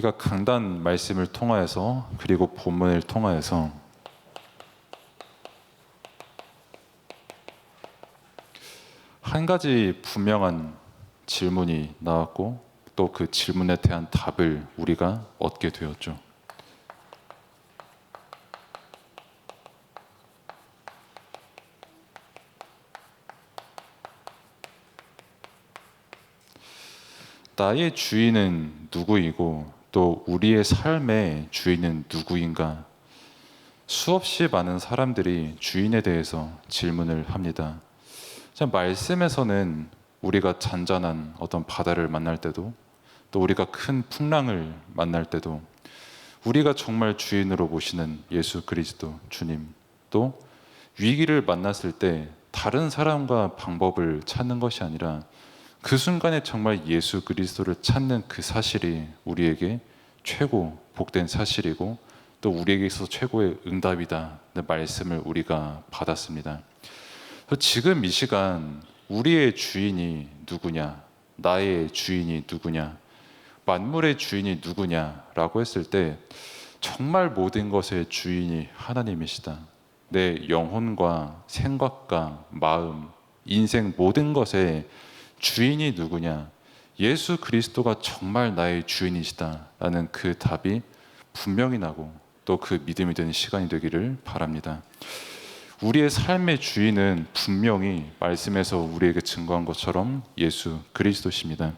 우리가 강단 말씀을 통하여서 그리고 본문을 통하여서 한 가지 분명한 질문이 나왔고 또 그 질문에 대한 답을 우리가 얻게 되었죠. 나의 주인은 누구이고 또 우리의 삶의 주인은 누구인가? 수없이 많은 사람들이 주인에 대해서 질문을 합니다. 참 말씀에서는 우리가 잔잔한 어떤 바다를 만날 때도 또 우리가 큰 풍랑을 만날 때도 우리가 정말 주인으로 모시는 예수 그리스도 주님, 또 위기를 만났을 때 다른 사람과 방법을 찾는 것이 아니라 그 순간에 정말 예수 그리스도를 찾는 그 사실이 우리에게 최고 복된 사실이고 또 우리에게 있어서 최고의 응답이다 는 말씀을 우리가 받았습니다. 지금 이 시간 우리의 주인이 누구냐, 나의 주인이 누구냐, 만물의 주인이 누구냐라고 했을 때 정말 모든 것의 주인이 하나님이시다. 내 영혼과 생각과 마음, 인생 모든 것의 주인이 누구냐? 예수 그리스도가 정말 나의 주인이시다라는 그 답이 분명히 나고 또 그 믿음이 되는 시간이 되기를 바랍니다. 우리의 삶의 주인은 분명히 말씀에서 우리에게 증거한 것처럼 예수 그리스도십니다.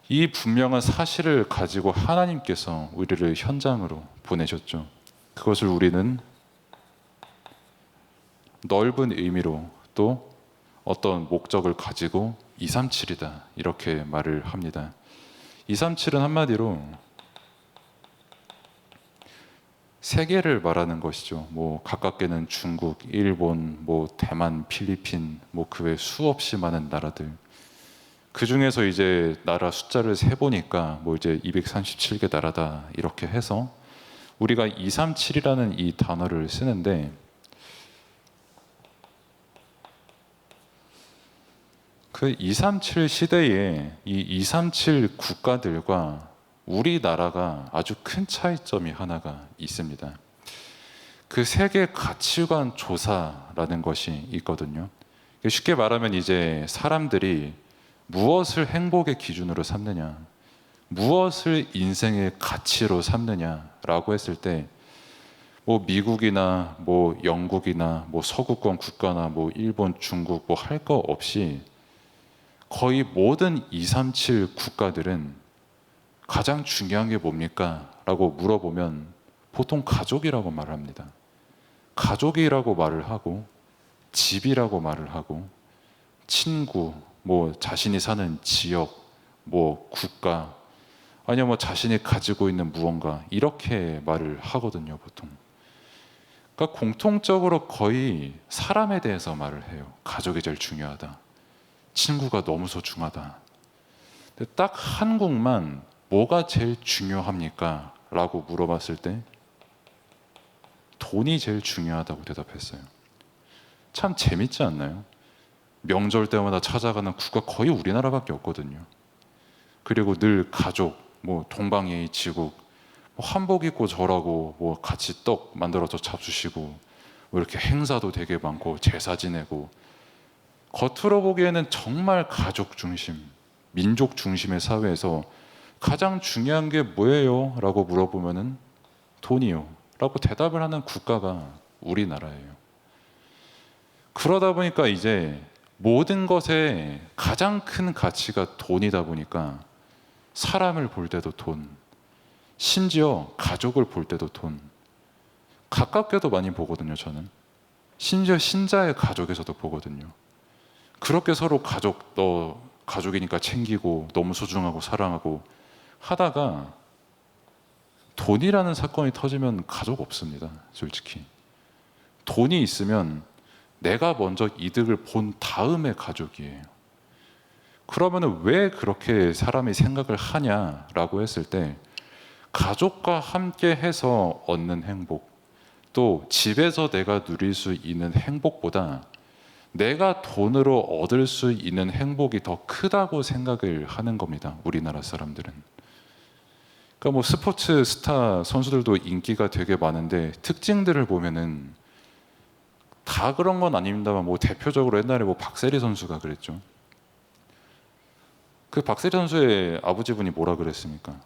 이 분명한 사실을 가지고 하나님께서 우리를 현장으로 보내셨죠. 그것을 우리는 넓은 의미로 또 어떤 목적을 가지고 237이다 이렇게 말을 합니다. 237은 한마디로 세계를 말하는 것이죠. 가깝게는 중국, 일본, 대만, 필리핀, 그 외 수없이 많은 나라들. 그 중에서 이제 나라 숫자를 세 보니까 이제 237개 나라다 이렇게 해서 우리가 237이라는 이 단어를 쓰는데 그 237 시대에 이 237 국가들과 우리나라가 아주 큰 차이점이 하나가 있습니다. 그 세계 가치관 조사라는 것이 있거든요. 쉽게 말하면 이제 사람들이 무엇을 행복의 기준으로 삼느냐, 무엇을 인생의 가치로 삼느냐라고 했을 때 미국이나 영국이나 서구권 국가나 일본, 중국 할 거 없이 거의 모든 237 국가들은 가장 중요한 게 뭡니까? 라고 물어보면 보통 가족이라고 말을 합니다. 가족이라고 말을 하고 집이라고 말을 하고 친구, 자신이 사는 지역, 국가 아니면 자신이 가지고 있는 무언가 이렇게 말을 하거든요, 보통. 그러니까 공통적으로 거의 사람에 대해서 말을 해요. 가족이 제일 중요하다. 친구가 너무 소중하다. 근데 딱 한국만 뭐가 제일 중요합니까? 라고 물어봤을 때 돈이 제일 중요하다고 대답했어요. 참 재밌지 않나요? 명절 때마다 찾아가는 국가 거의 우리나라밖에 없거든요. 그리고 늘 가족, 동방예의 지국, 한복 입고 절하고 같이 떡 만들어서 잡수시고 이렇게 행사도 되게 많고 제사 지내고 겉으로 보기에는 정말 가족 중심, 민족 중심의 사회에서 가장 중요한 게 뭐예요? 라고 물어보면은 돈이요. 라고 대답을 하는 국가가 우리나라예요. 그러다 보니까 이제 모든 것의 가장 큰 가치가 돈이다 보니까 사람을 볼 때도 돈, 심지어 가족을 볼 때도 돈, 가깝게도 많이 보거든요, 저는. 심지어 신자의 가족에서도 보거든요. 그렇게 서로 너 가족이니까 챙기고 너무 소중하고 사랑하고 하다가 돈이라는 사건이 터지면 가족 없습니다, 솔직히. 돈이 있으면 내가 먼저 이득을 본 다음에 가족이에요. 그러면 왜 그렇게 사람이 생각을 하냐라고 했을 때 가족과 함께 해서 얻는 행복, 또 집에서 내가 누릴 수 있는 행복보다 내가 돈으로 얻을 수 있는 행복이 더 크다고 생각을 하는 겁니다, 우리나라 사람들은. 그러니까 뭐 스포츠 스타 선수들도 인기가 되게 많은데 특징들을 보면은 다 그런 건 아닙니다만 뭐 대표적으로 옛날에 뭐 박세리 선수가 그랬죠. 그 박세리 선수의 아버지분이 뭐라 그랬습니까?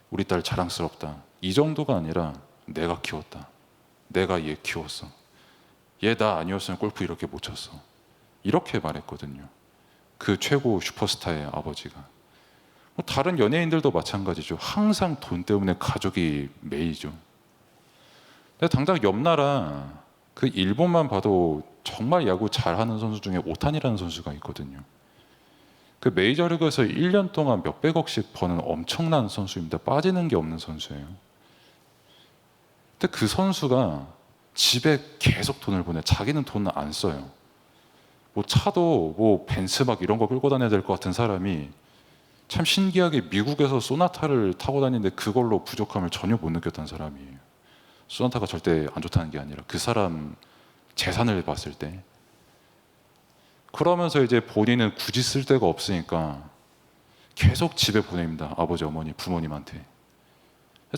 우리 딸 자랑스럽다. 이 정도가 아니라 내가 키웠다. 내가 얘 키웠어. 얘 나 아니었으면 골프 이렇게 못 쳤어. 이렇게 말했거든요. 그 최고 슈퍼스타의 아버지가. 뭐 다른 연예인들도 마찬가지죠. 항상 돈 때문에 가족이 매이죠. 근데 당장 옆 나라 그 일본만 봐도 정말 야구 잘하는 선수 중에 오타니라는 선수가 있거든요. 그 메이저리그에서 1년 동안 몇백억씩 버는 엄청난 선수입니다. 빠지는 게 없는 선수예요. 근데 그 선수가 집에 계속 돈을 보내. 자기는 돈을 안 써요. 뭐 차도 뭐 벤츠 막 이런 거 끌고 다녀야 될 것 같은 사람이 참 신기하게 미국에서 소나타를 타고 다니는데 그걸로 부족함을 전혀 못 느꼈던 사람이에요. 소나타가 절대 안 좋다는 게 아니라 그 사람 재산을 봤을 때. 그러면서 이제 본인은 굳이 쓸 데가 없으니까 계속 집에 보냅니다. 아버지, 어머니, 부모님한테.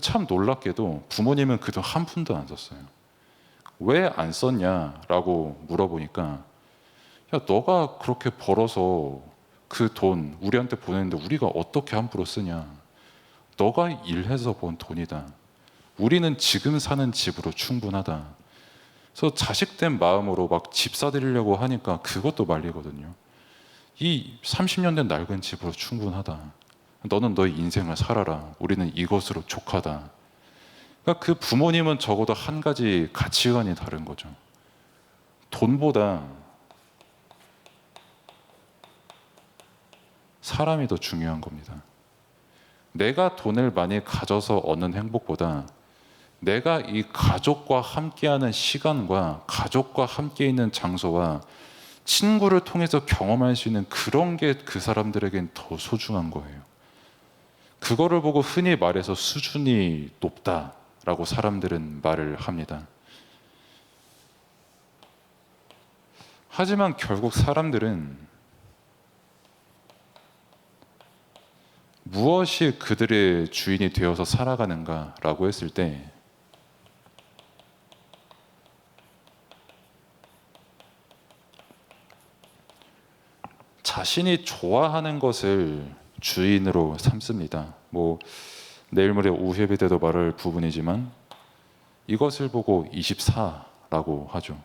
참 놀랍게도 부모님은 그 돈 한 푼도 안 썼어요. 왜 안 썼냐라고 물어보니까 야, 너가 그렇게 벌어서 그 돈 우리한테 보내는데 우리가 어떻게 함부로 쓰냐. 너가 일해서 번 돈이다. 우리는 지금 사는 집으로 충분하다. 그래서 자식된 마음으로 막 집 사드리려고 하니까 그것도 말리거든요. 이 30년 된 낡은 집으로 충분하다. 너는 너의 인생을 살아라. 우리는 이것으로 족하다. 그러니까 그 부모님은 적어도 한 가지 가치관이 다른 거죠. 돈보다 사람이 더 중요한 겁니다. 내가 돈을 많이 가져서 얻는 행복보다 내가 이 가족과 함께하는 시간과 가족과 함께 있는 장소와 친구를 통해서 경험할 수 있는 그런 게 그 사람들에겐 더 소중한 거예요. 그거를 보고 흔히 말해서 수준이 높다라고 사람들은 말을 합니다. 하지만 결국 사람들은 무엇이 그들의 주인이 되어서 살아가는가라고 했을 때 자신이 좋아하는 것을 주인으로 삼습니다. 뭐 내일 모레 오후 예배 때도 말할 부분이지만 이것을 보고 24라고 하죠.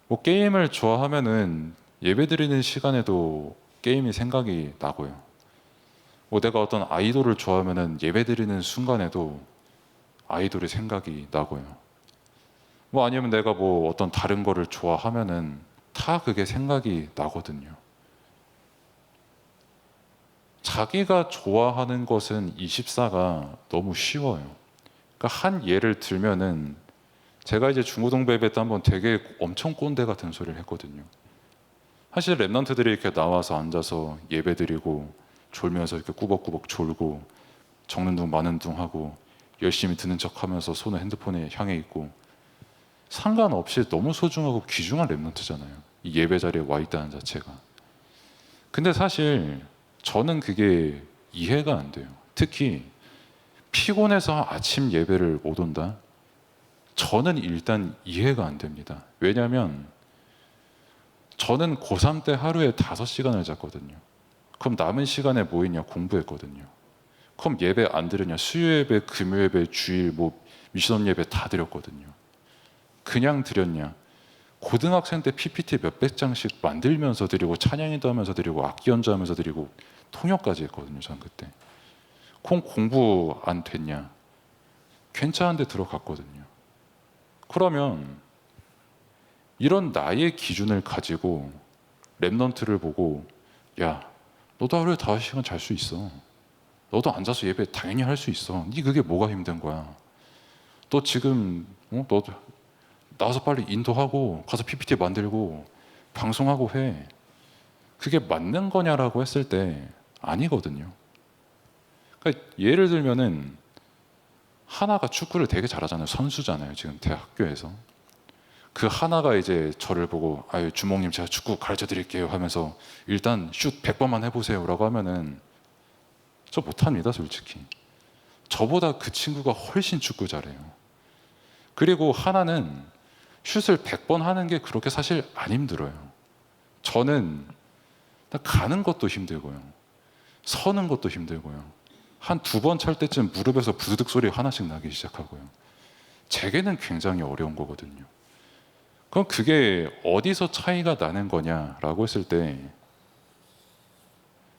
뭐 게임을 좋아하면은 예배 드리는 시간에도 게임이 생각이 나고요. 뭐 내가 어떤 아이돌을 좋아하면은 예배 드리는 순간에도 아이돌의 생각이 나고요. 뭐 아니면 내가 뭐 어떤 다른 거를 좋아하면은 다 그게 생각이 나거든요. 자기가 좋아하는 것은 24가 너무 쉬워요. 그러니까 한 예를 들면은 제가 이제 중고등부 예배 때 한번 되게 엄청 꼰대 같은 소리를 했거든요. 사실 랩런트들이 이렇게 나와서 앉아서 예배 드리고 졸면서 이렇게 꾸벅꾸벅 졸고 적는 둥 마는 둥 하고 열심히 듣는 척 하면서 손을 핸드폰에 향해 있고 상관없이 너무 소중하고 귀중한 랩런트잖아요. 이 예배 자리에 와 있다는 자체가. 근데 사실 저는 그게 이해가 안 돼요. 특히 피곤해서 아침 예배를 못 온다? 저는 일단 이해가 안 됩니다. 왜냐하면 저는 고3 때 하루에 5시간을 잤거든요. 그럼 남은 시간에 뭐 했냐? 공부했거든요. 그럼 예배 안 드렸냐? 수요 예배, 금요 예배, 주일, 뭐 미션 예배 다 드렸거든요. 그냥 드렸냐? 고등학생 때 PPT 몇백 장씩 만들면서 드리고 찬양인도 하면서 드리고 악기 연주하면서 드리고 통역까지 했거든요. 전 그때. 그럼 공부 안 됐냐? 괜찮은데 들어갔거든요. 그러면 이런 나의 기준을 가지고 랩넌트를 보고 야, 너도 하루에 5시간 잘 수 있어. 너도 앉아서 예배 당연히 할 수 있어. 네 그게 뭐가 힘든 거야? 너 지금 너 나와서 빨리 인도하고 가서 PPT 만들고 방송하고 해. 그게 맞는 거냐라고 했을 때 아니거든요. 그러니까 예를 들면은 하나가 축구를 되게 잘하잖아요. 선수잖아요. 지금 대학교에서. 그 하나가 이제 저를 보고 아유 주목님 제가 축구 가르쳐 드릴게요 하면서 일단 슛 100번만 해보세요 라고 하면은 저 못합니다 솔직히. 저보다 그 친구가 훨씬 축구 잘해요. 그리고 하나는 슛을 100번 하는 게 그렇게 사실 안 힘들어요. 저는 가는 것도 힘들고요. 서는 것도 힘들고요. 한 2번 찰 때쯤 무릎에서 부드득 소리 하나씩 나기 시작하고요. 제게는 굉장히 어려운 거거든요. 그럼 그게 어디서 차이가 나는 거냐라고 했을 때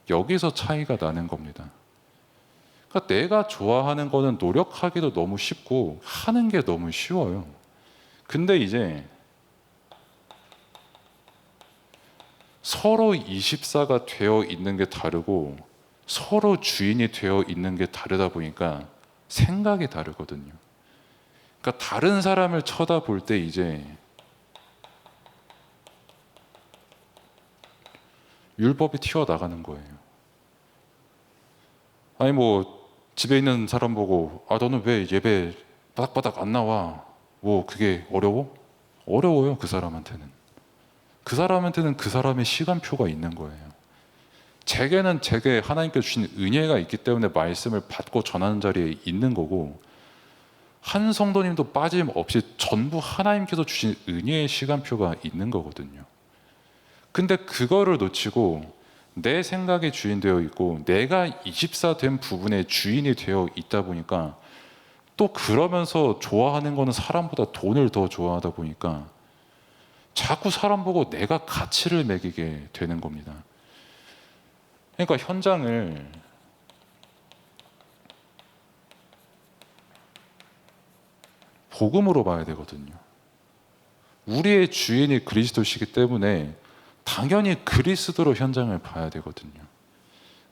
여기서 차이가 나는 겁니다. 그러니까 내가 좋아하는 거는 노력하기도 너무 쉽고 하는 게 너무 쉬워요. 근데 이제 서로 24가 되어 있는 게 다르고 서로 주인이 되어 있는 게 다르다 보니까 생각이 다르거든요. 그러니까 다른 사람을 쳐다볼 때 이제 율법이 튀어나가는 거예요. 아니 뭐 집에 있는 사람 보고 너는 왜 예배 바닥바닥 안 나와? 뭐 그게 어려워? 어려워요. 그 사람한테는 그 사람의 시간표가 있는 거예요. 제게는 제게 하나님께서 주신 은혜가 있기 때문에 말씀을 받고 전하는 자리에 있는 거고 한 성도님도 빠짐없이 전부 하나님께서 주신 은혜의 시간표가 있는 거거든요. 근데 그거를 놓치고 내 생각의 주인 되어 있고 내가 24 된 부분의 주인이 되어 있다 보니까 또 그러면서 좋아하는 거는 사람보다 돈을 더 좋아하다 보니까 자꾸 사람 보고 내가 가치를 매기게 되는 겁니다. 그러니까 현장을 복음으로 봐야 되거든요. 우리의 주인이 그리스도시기 때문에 당연히 그리스도로 현장을 봐야 되거든요.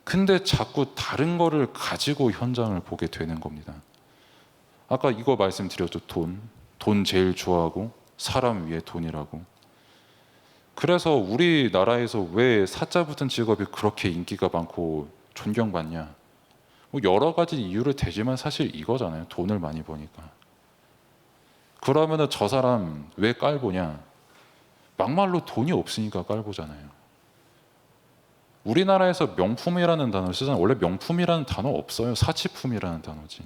근데 자꾸 다른 거를 가지고 현장을 보게 되는 겁니다. 아까 이거 말씀드렸죠. 돈 제일 좋아하고 사람 위에 돈이라고. 그래서 우리나라에서 왜 사자 붙은 직업이 그렇게 인기가 많고 존경받냐? 뭐 여러 가지 이유를 대지만 사실 이거잖아요. 돈을 많이 버니까. 그러면은 저 사람 왜 깔보냐? 막말로 돈이 없으니까 깔보잖아요. 우리나라에서 명품이라는 단어를 쓰잖아요. 원래 명품이라는 단어 없어요. 사치품이라는 단어지.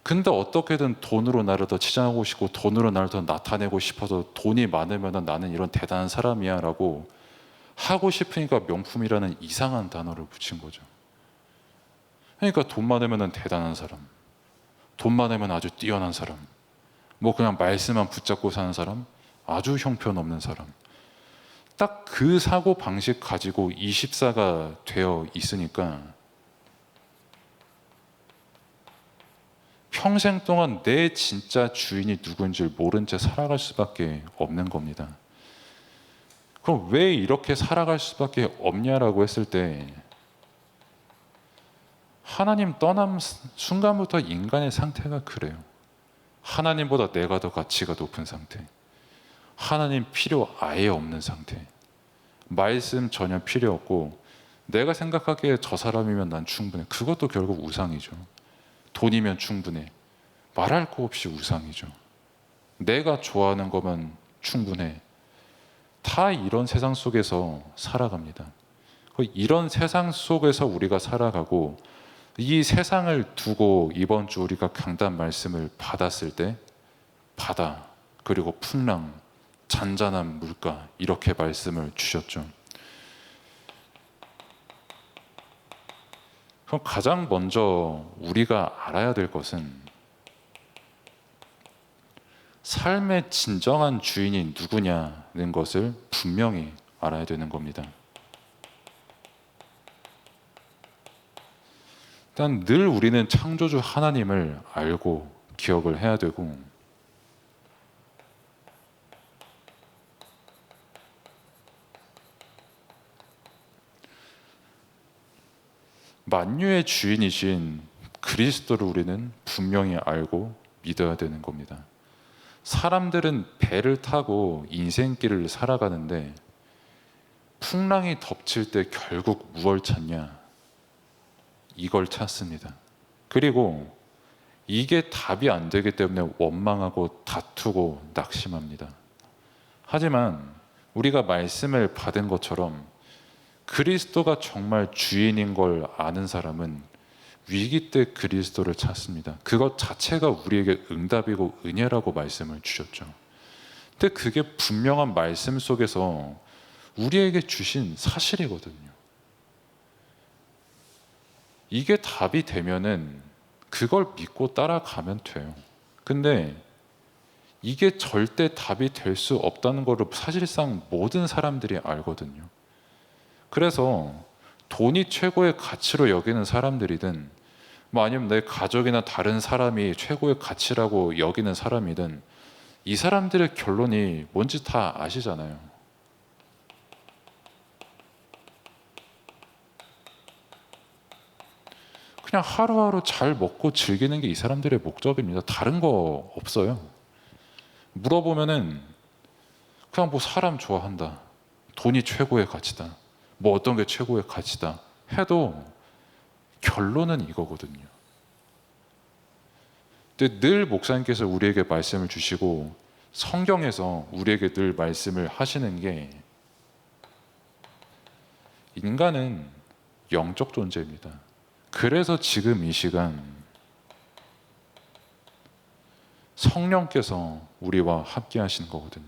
근데 어떻게든 돈으로 나를 더 치장하고 싶고 돈으로 나를 더 나타내고 싶어서 돈이 많으면 나는 이런 대단한 사람이야 라고 하고 싶으니까 명품이라는 이상한 단어를 붙인 거죠. 그러니까 돈 많으면 대단한 사람, 돈 많으면 아주 뛰어난 사람, 뭐 그냥 말씀만 붙잡고 사는 사람, 아주 형편없는 사람. 딱 그 사고 방식 가지고 24가 되어 있으니까 평생 동안 내 진짜 주인이 누군지 모른 채 살아갈 수밖에 없는 겁니다. 그럼 왜 이렇게 살아갈 수밖에 없냐라고 했을 때 하나님 떠남 순간부터 인간의 상태가 그래요. 하나님보다 내가 더 가치가 높은 상태, 하나님 필요 아예 없는 상태, 말씀 전혀 필요 없고 내가 생각하기에 저 사람이면 난 충분해. 그것도 결국 우상이죠. 돈이면 충분해. 말할 거 없이 우상이죠. 내가 좋아하는 거면 충분해. 다 이런 세상 속에서 살아갑니다. 이런 세상 속에서 우리가 살아가고 이 세상을 두고 이번 주 우리가 강단 말씀을 받았을 때 바다 그리고 풍랑 잔잔한 물가 이렇게 말씀을 주셨죠. 그럼 가장 먼저 우리가 알아야 될 것은 삶의 진정한 주인이 누구냐는 것을 분명히 알아야 되는 겁니다. 일단 늘 우리는 창조주 하나님을 알고 기억을 해야 되고 만유의 주인이신 그리스도를 우리는 분명히 알고 믿어야 되는 겁니다. 사람들은 배를 타고 인생길을 살아가는데 풍랑이 덮칠 때 결국 무엇을 찾냐? 이걸 찾습니다. 그리고 이게 답이 안 되기 때문에 원망하고 다투고 낙심합니다. 하지만 우리가 말씀을 받은 것처럼 그리스도가 정말 주인인 걸 아는 사람은 위기 때 그리스도를 찾습니다. 그것 자체가 우리에게 응답이고 은혜라고 말씀을 주셨죠. 근데 그게 분명한 말씀 속에서 우리에게 주신 사실이거든요. 이게 답이 되면은 그걸 믿고 따라가면 돼요. 근데 이게 절대 답이 될 수 없다는 것을 사실상 모든 사람들이 알거든요. 그래서 돈이 최고의 가치로 여기는 사람들이든 뭐 아니면 내 가족이나 다른 사람이 최고의 가치라고 여기는 사람이든 이 사람들의 결론이 뭔지 다 아시잖아요. 그냥 하루하루 잘 먹고 즐기는 게 이 사람들의 목적입니다. 다른 거 없어요. 물어보면은 그냥 뭐 사람 좋아한다, 돈이 최고의 가치다, 뭐 어떤 게 최고의 가치다 해도 결론은 이거거든요. 근데 늘 목사님께서 우리에게 말씀을 주시고 성경에서 우리에게 늘 말씀을 하시는 게 인간은 영적 존재입니다. 그래서 지금 이 시간 성령께서 우리와 함께 하시는 거거든요.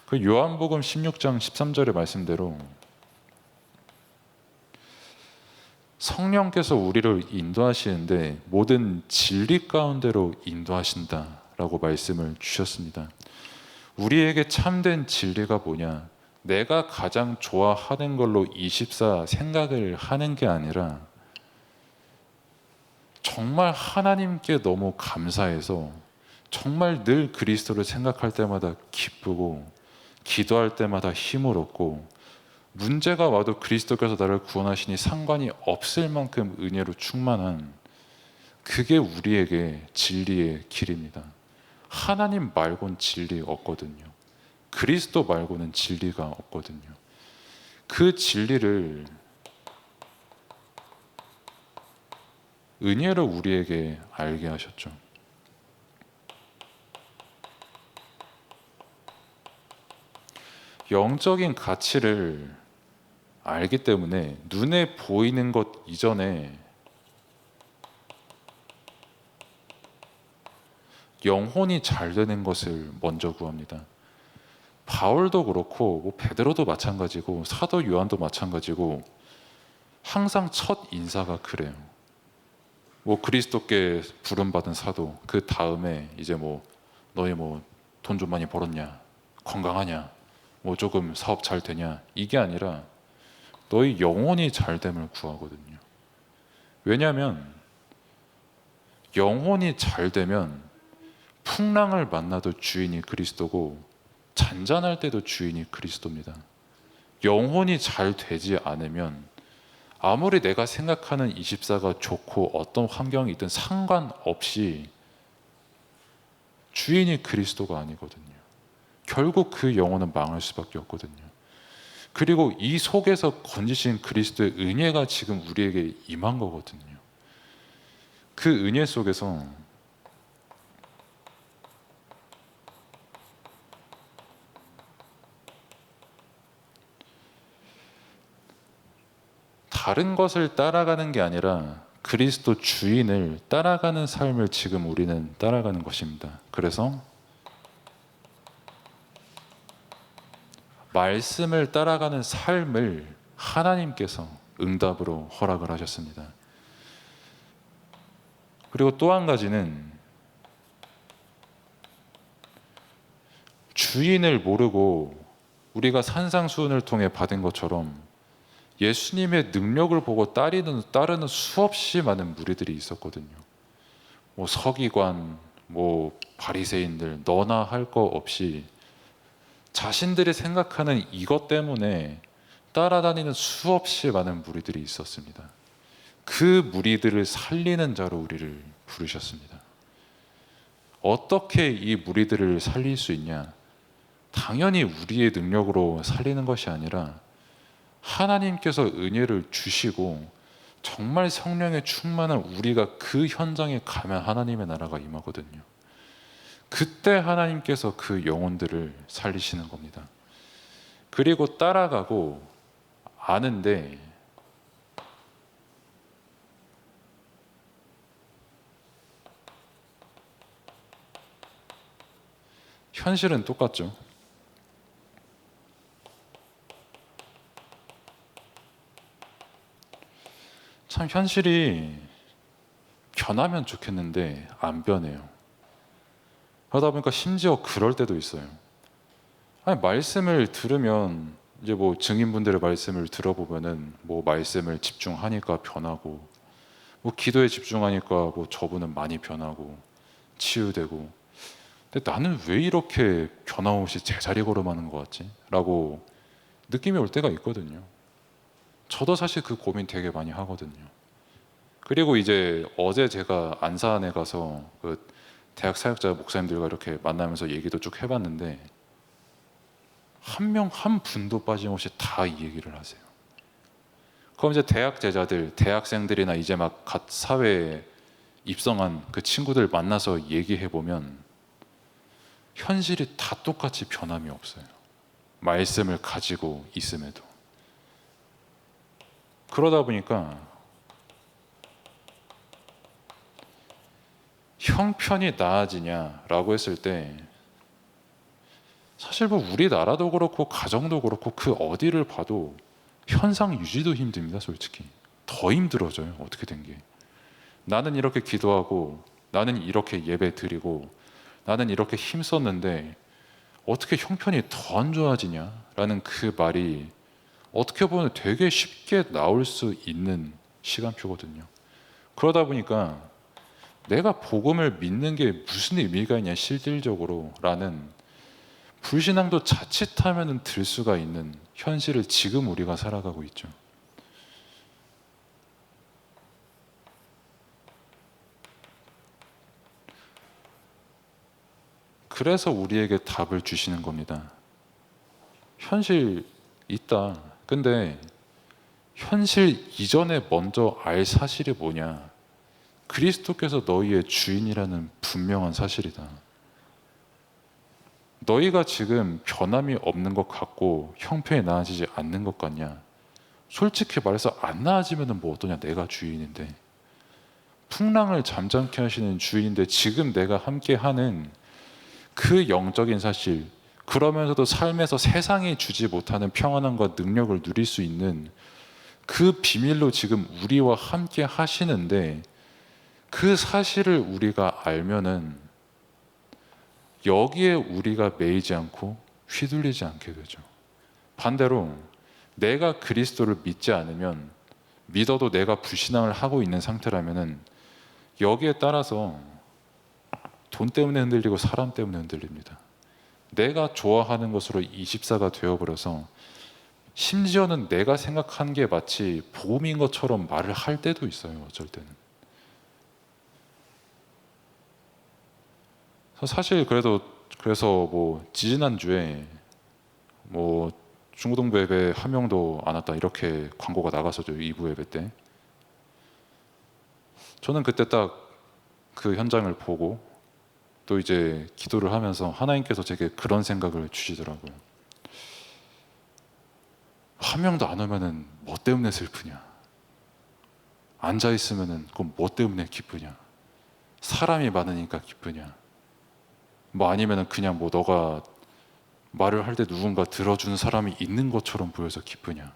그 요한복음 16장 13절의 말씀대로 성령께서 우리를 인도하시는데 모든 진리 가운데로 인도하신다라고 말씀을 주셨습니다. 우리에게 참된 진리가 뭐냐? 내가 가장 좋아하는 걸로 24 생각을 하는 게 아니라 정말 하나님께 너무 감사해서 정말 늘 그리스도를 생각할 때마다 기쁘고 기도할 때마다 힘을 얻고 문제가 와도 그리스도께서 나를 구원하시니 상관이 없을 만큼 은혜로 충만한 그게 우리에게 진리의 길입니다. 하나님 말고는 진리 없거든요. 그리스도 말고는 진리가 없거든요. 그 진리를 은혜로 우리에게 알게 하셨죠. 영적인 가치를 알기 때문에 눈에 보이는 것 이전에 영혼이 잘 되는 것을 먼저 구합니다. 바울도 그렇고 뭐 베드로도 마찬가지고 사도 요한도 마찬가지고 항상 첫 인사가 그래요. 뭐 그리스도께 부름받은 사도 그 다음에 이제 뭐 너희 뭐 돈 좀 많이 벌었냐, 건강하냐, 뭐 조금 사업 잘 되냐, 이게 아니라 너희 영혼이 잘 됨을 구하거든요. 왜냐하면 영혼이 잘 되면 풍랑을 만나도 주인이 그리스도고 잔잔할 때도 주인이 그리스도입니다. 영혼이 잘 되지 않으면 아무리 내가 생각하는 24가 좋고 어떤 환경이 있든 상관없이 주인이 그리스도가 아니거든요. 결국 그 영혼은 망할 수밖에 없거든요. 그리고 이 속에서 건지신 그리스도의 은혜가 지금 우리에게 임한 거거든요. 그 은혜 속에서 다른 것을 따라가는 게 아니라 그리스도 주인을 따라가는 삶을 지금 우리는 따라가는 것입니다. 그래서 말씀을 따라가는 삶을 하나님께서 응답으로 허락을 하셨습니다. 그리고 또 한 가지는 주인을 모르고 우리가 산상수훈을 통해 받은 것처럼 예수님의 능력을 보고 따르는 수없이 많은 무리들이 있었거든요. 뭐 서기관, 뭐 바리새인들 너나 할 거 없이 자신들이 생각하는 이것 때문에 따라다니는 수없이 많은 무리들이 있었습니다. 그 무리들을 살리는 자로 우리를 부르셨습니다. 어떻게 이 무리들을 살릴 수 있냐? 당연히 우리의 능력으로 살리는 것이 아니라 하나님께서 은혜를 주시고 정말 성령에 충만한 우리가 그 현장에 가면 하나님의 나라가 임하거든요. 그때 하나님께서 그 영혼들을 살리시는 겁니다. 그리고 따라가고 아는데 현실은 똑같죠. 참 현실이 변하면 좋겠는데 안 변해요. 그러다 보니까 심지어 그럴 때도 있어요. 아니, 말씀을 들으면 이제 뭐 증인분들의 말씀을 들어보면은 뭐 말씀을 집중하니까 변하고, 뭐 기도에 집중하니까 뭐 저분은 많이 변하고 치유되고, 근데 나는 왜 이렇게 변함없이 제자리 걸음하는 것 같지? 라고 느낌이 올 때가 있거든요. 저도 사실 그 고민 되게 많이 하거든요. 그리고 이제 어제 제가 안산에 가서 그 대학 사역자 목사님들과 이렇게 만나면서 얘기도 쭉 해봤는데, 한 명 한 분도 빠짐없이 다 이 얘기를 하세요. 그럼 이제 대학 제자들, 대학생들이나 이제 막 갓 사회에 입성한 그 친구들 만나서 얘기해 보면 현실이 다 똑같이 변함이 없어요. 말씀을 가지고 있음에도. 그러다 보니까 형편이 나아지냐라고 했을 때, 사실 뭐 우리나라도 그렇고 가정도 그렇고 그 어디를 봐도 현상 유지도 힘듭니다. 솔직히 더 힘들어져요. 어떻게 된 게. 나는 이렇게 기도하고, 나는 이렇게 예배 드리고, 나는 이렇게 힘썼는데 어떻게 형편이 더 안 좋아지냐라는 그 말이 어떻게 보면 되게 쉽게 나올 수 있는 시간표거든요. 그러다 보니까 내가 복음을 믿는 게 무슨 의미가 있냐 실질적으로 라는 불신앙도 자칫하면 들 수가 있는 현실을 지금 우리가 살아가고 있죠. 그래서 우리에게 답을 주시는 겁니다. 현실 있다. 근데 현실 이전에 먼저 알 사실이 뭐냐? 그리스도께서 너희의 주인이라는 분명한 사실이다. 너희가 지금 변함이 없는 것 같고 형편이 나아지지 않는 것 같냐? 솔직히 말해서 안 나아지면 뭐 어떠냐? 내가 주인인데. 풍랑을 잠잠케 하시는 주인인데 지금 내가 함께 하는 그 영적인 사실, 그러면서도 삶에서 세상이 주지 못하는 평안함과 능력을 누릴 수 있는 그 비밀로 지금 우리와 함께 하시는데, 그 사실을 우리가 알면은 여기에 우리가 매이지 않고 휘둘리지 않게 되죠. 반대로 내가 그리스도를 믿지 않으면, 믿어도 내가 불신앙을 하고 있는 상태라면은 여기에 따라서 돈 때문에 흔들리고 사람 때문에 흔들립니다. 내가 좋아하는 것으로 24가 되어버려서 심지어는 내가 생각한 게 마치 복음인 것처럼 말을 할 때도 있어요. 어쩔 때는. 사실 그래서 뭐 지지난주에 뭐 중고등부 예배 한 명도 안 왔다 이렇게 광고가 나갔었죠. 2부 예배 때. 저는 그때 딱 그 현장을 보고 또 이제 기도를 하면서 하나님께서 제게 그런 생각을 주시더라고요. 한 명도 안 오면은 뭐 때문에 슬프냐? 앉아 있으면은 그건 뭐 때문에 기쁘냐? 사람이 많으니까 기쁘냐? 뭐 아니면은 그냥 뭐 너가 말을 할 때 누군가 들어주는 사람이 있는 것처럼 보여서 기쁘냐?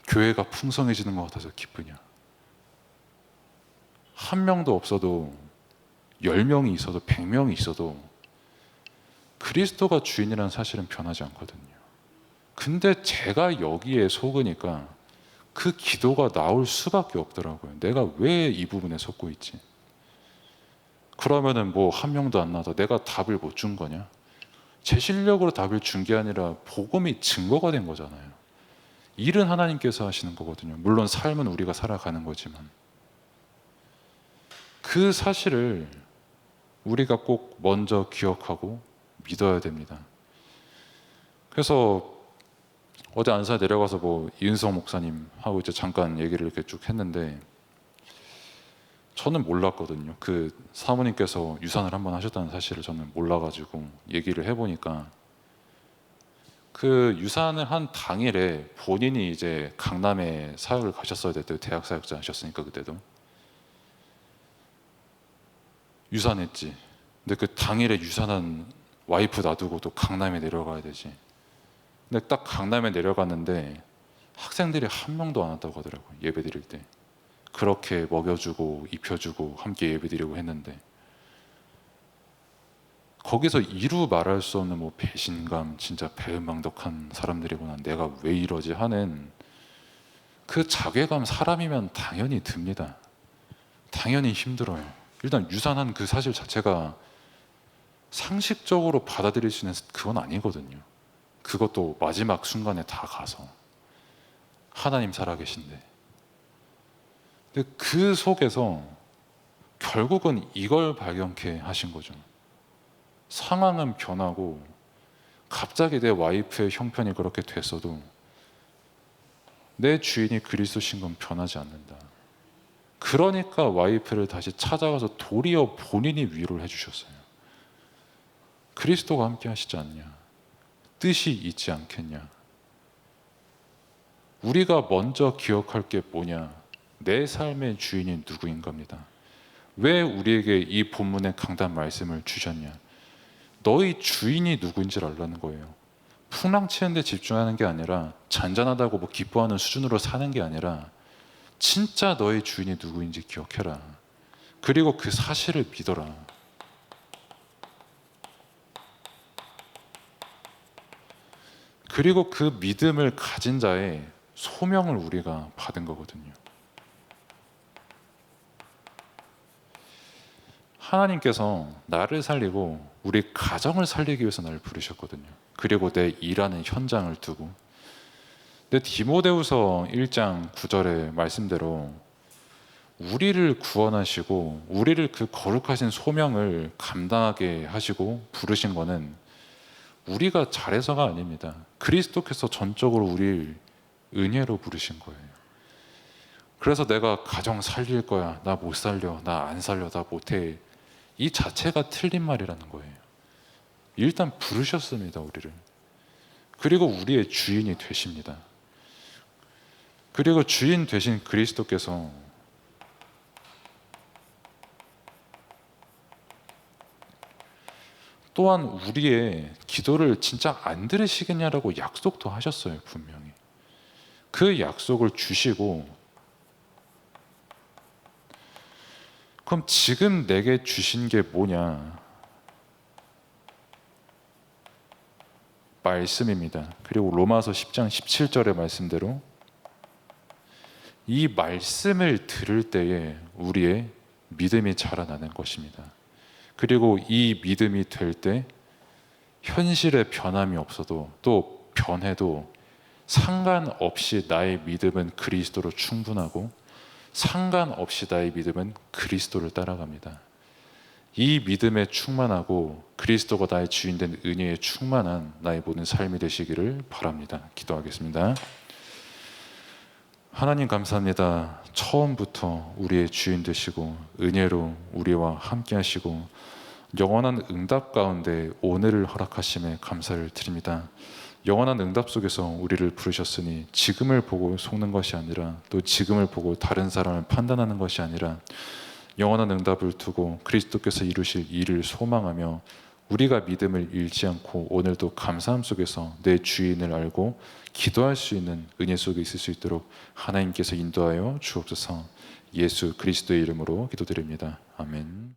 교회가 풍성해지는 것 같아서 기쁘냐? 한 명도 없어도 10명이 있어도 100명이 있어도 그리스도가 주인이라는 사실은 변하지 않거든요. 근데 제가 여기에 속으니까 그 기도가 나올 수밖에 없더라고요. 내가 왜 이 부분에 속고 있지? 그러면은 뭐 한 명도 안 나와도 내가 답을 못 준 거냐? 제 실력으로 답을 준 게 아니라 복음이 증거가 된 거잖아요. 일은 하나님께서 하시는 거거든요. 물론 삶은 우리가 살아가는 거지만 그 사실을 우리가 꼭 먼저 기억하고 믿어야 됩니다. 그래서 어제 안산에 내려가서 뭐 이은성 목사님하고 이제 잠깐 얘기를 이렇게 쭉 했는데, 저는 몰랐거든요. 그 사모님께서 유산을 한번 하셨다는 사실을 저는 몰라가지고 얘기를 해보니까, 그 유산을 한 당일에 본인이 이제 강남에 사역을 가셨어야 됐대요. 대학 사역자 하셨으니까 그때도 유산했지. 근데 그 당일에 유산한 와이프 놔두고 또 강남에 내려가야 되지. 근데 딱 강남에 내려갔는데 학생들이 한 명도 안 왔다고 하더라고요. 예배 드릴 때. 그렇게 먹여주고 입혀주고 함께 예배 드리고 했는데 거기서 이루 말할 수 없는 뭐 배신감, 진짜 배은망덕한 사람들이구나, 내가 왜 이러지 하는 그 자괴감 사람이면 당연히 듭니다. 당연히 힘들어요. 일단 유산한 그 사실 자체가 상식적으로 받아들일 수 있는 그건 아니거든요. 그것도 마지막 순간에 다 가서 하나님 살아계신데. 근데 그 속에서 결국은 이걸 발견케 하신 거죠. 상황은 변하고 갑자기 내 와이프의 형편이 그렇게 됐어도 내 주인이 그리스도신 건 변하지 않는다. 그러니까 와이프를 다시 찾아가서 도리어 본인이 위로를 해주셨어요. 그리스도가 함께 하시지 않냐, 뜻이 있지 않겠냐. 우리가 먼저 기억할 게 뭐냐, 내 삶의 주인이 누구인 겁니다. 왜 우리에게 이 본문의 강단 말씀을 주셨냐, 너희 주인이 누구인지를 알라는 거예요. 풍랑치는 데 집중하는 게 아니라, 잔잔하다고 뭐 기뻐하는 수준으로 사는 게 아니라 진짜 너희 주인이 누구인지 기억해라. 그리고 그 사실을 믿어라. 그리고 그 믿음을 가진 자의 소명을 우리가 받은 거거든요. 하나님께서 나를 살리고 우리 가정을 살리기 위해서 나를 부르셨거든요. 그리고 내 일하는 현장을 두고. 근데 디모데후서 1장 9절의 말씀대로 우리를 구원하시고 우리를 그 거룩하신 소명을 감당하게 하시고 부르신 거는 우리가 잘해서가 아닙니다. 그리스도께서 전적으로 우리를 은혜로 부르신 거예요. 그래서 내가 가정 살릴 거야, 나 못 살려, 나 안 살려, 나 못해, 이 자체가 틀린 말이라는 거예요. 일단 부르셨습니다, 우리를. 그리고 우리의 주인이 되십니다. 그리고 주인 되신 그리스도께서 또한 우리의 기도를 진짜 안 들으시겠냐라고 약속도 하셨어요, 분명히. 그 약속을 주시고, 그럼 지금 내게 주신 게 뭐냐? 말씀입니다. 그리고 로마서 10장 17절의 말씀대로 이 말씀을 들을 때에 우리의 믿음이 자라나는 것입니다. 그리고 이 믿음이 될 때 현실에 변함이 없어도 또 변해도 상관없이 나의 믿음은 그리스도로 충분하고 상관없이 나의 믿음은 그리스도를 따라갑니다. 이 믿음에 충만하고 그리스도가 나의 주인 된 은혜에 충만한 나의 모든 삶이 되시기를 바랍니다. 기도하겠습니다. 하나님 감사합니다. 처음부터 우리의 주인 되시고 은혜로 우리와 함께 하시고 영원한 응답 가운데 오늘을 허락하심에 감사를 드립니다. 영원한 응답 속에서 우리를 부르셨으니 지금을 보고 속는 것이 아니라 또 지금을 보고 다른 사람을 판단하는 것이 아니라 영원한 응답을 두고 그리스도께서 이루실 일을 소망하며 우리가 믿음을 잃지 않고 오늘도 감사함 속에서 내 주인을 알고 기도할 수 있는 은혜 속에 있을 수 있도록 하나님께서 인도하여 주옵소서. 예수 그리스도의 이름으로 기도드립니다. 아멘.